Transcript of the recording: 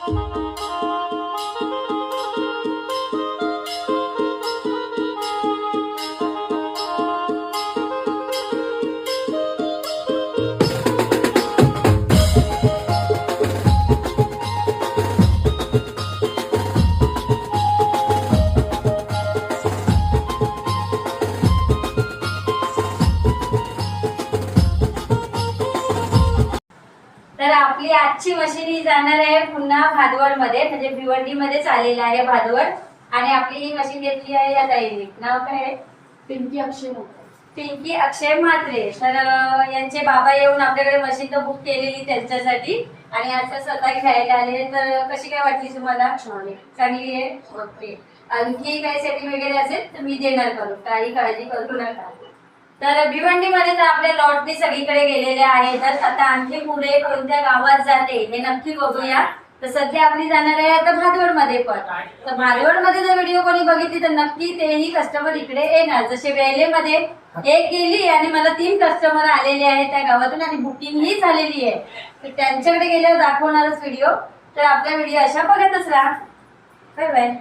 तर आपली आजची मशीन ही जाणार आहे पुन्हा भादवड मध्ये, म्हणजे भिवंडी मध्ये चाललेला आहे भादवड. आणि आपली ही मशीन घेतली आहे या ताईने. नाव काय आहे? पिंकी अक्षय पिंकी अक्षय म्हात्रे. तर यांचे बाबा येऊन आपल्याकडे मशीन तर बुक केलेली त्यांच्यासाठी आणि आता स्वतः घ्यायला आले. तर कशी काय वाटली तुम्हाला? चांगली आहे. ओके. आणखी काही सेटिंग वगैरे असेल तर मी देणार करू, काही काळजी करू नका. तर भिवंडीमध्ये तर आपल्या लॉटनी सगळीकडे गेलेले आहे. तर आता आणखी पुढे कोणत्या गावात जाते हे नक्की बघूया. तर सध्या आपली जाणार आहे आता भादवड मध्ये पण. तर भादवड मध्ये जर व्हिडिओ कोणी बघितली तर नक्की तेही कस्टमर इकडे येणार. जसे वेलेमध्ये एक गेली आणि मला 3 कस्टमर आलेले आहेत त्या गावातून आणि बुकिंग ही झालेली आहे. तर त्यांच्याकडे गेल्यावर दाखवणारच व्हिडिओ. तर आपल्या व्हिडिओ अशा बघतच राहा. Bye bye.